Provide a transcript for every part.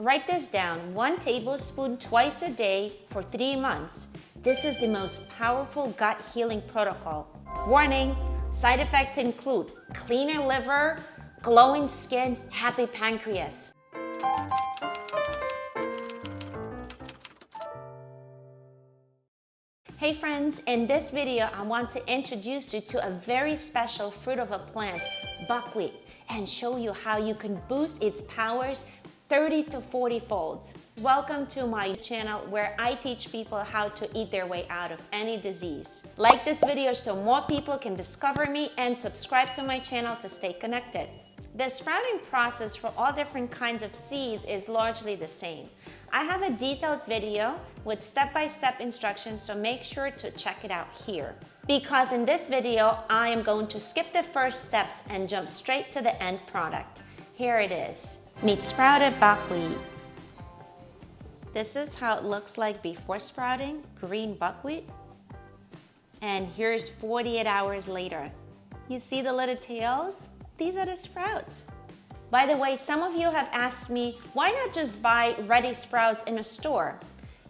Write this down, 1 tablespoon twice a day for 3 months. This is the most powerful gut healing protocol. Warning, side effects include cleaner liver, glowing skin, happy pancreas. Hey friends, in this video I want to introduce you to a very special fruit of a plant, buckwheat, and show you how you can boost its powers 30 to 40 folds. Welcome to my channel where I teach people how to eat their way out of any disease. Like this video so more people can discover me, and subscribe to my channel to stay connected. The sprouting process for all different kinds of seeds is largely the same. I have a detailed video with step-by-step instructions, so make sure to check it out here. Because in this video, I am going to skip the first steps and jump straight to the end product. Here it is. Meet sprouted buckwheat. This is how it looks like before sprouting, green buckwheat. And here's 48 hours later. You see the little tails? These are the sprouts. By the way, some of you have asked me, why not just buy ready sprouts in a store?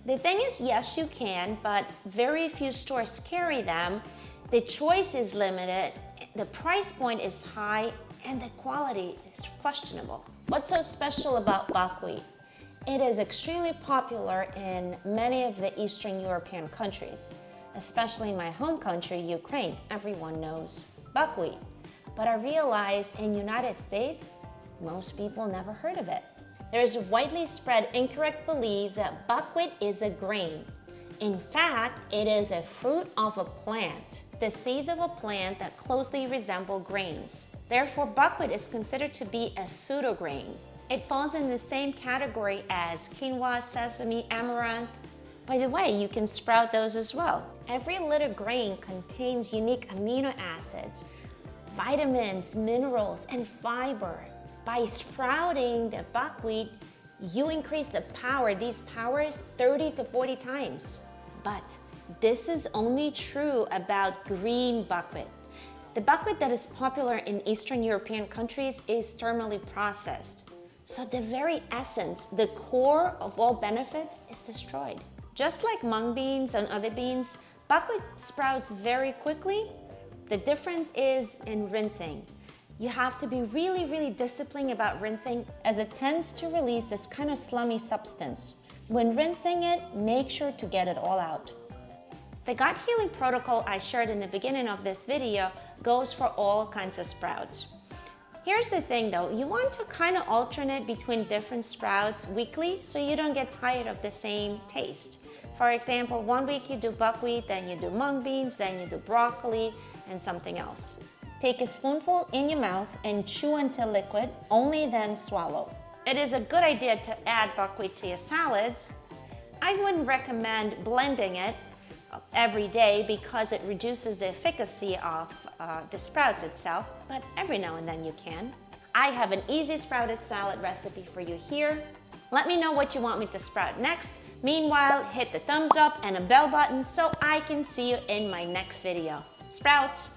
The thing is, yes, you can, but very few stores carry them. The choice is limited, the price point is high, and the quality is questionable. What's so special about buckwheat? It is extremely popular in many of the Eastern European countries, especially in my home country, Ukraine. Everyone knows buckwheat. But I realize in the United States, most people never heard of it. There is a widely spread incorrect belief that buckwheat is a grain. In fact, it is a fruit of a plant, the seeds of a plant that closely resemble grains. Therefore, buckwheat is considered to be a pseudograin. It falls in the same category as quinoa, sesame, amaranth. By the way, you can sprout those as well. Every little grain contains unique amino acids, vitamins, minerals, and fiber. By sprouting the buckwheat, you increase the power, these powers 30 to 40 times. But this is only true about green buckwheat. The buckwheat that is popular in Eastern European countries is thermally processed. So the very essence, the core of all benefits is destroyed. Just like mung beans and other beans, buckwheat sprouts very quickly. The difference is in rinsing. You have to be really disciplined about rinsing, as it tends to release this kind of slimy substance. When rinsing it, make sure to get it all out. The gut healing protocol I shared in the beginning of this video goes for all kinds of sprouts. Here's the thing though, you want to kind of alternate between different sprouts weekly so you don't get tired of the same taste. For example, 1 week you do buckwheat, then you do mung beans, then you do broccoli, and something else. Take a spoonful in your mouth and chew until liquid, only then swallow. It is a good idea to add buckwheat to your salads. I wouldn't recommend blending it every day because it reduces the efficacy of the sprouts itself, but every now and then you can. I have an easy sprouted salad recipe for you here. Let me know what you want me to sprout next. Meanwhile, hit the thumbs up and a bell button so I can see you in my next video. Sprouts!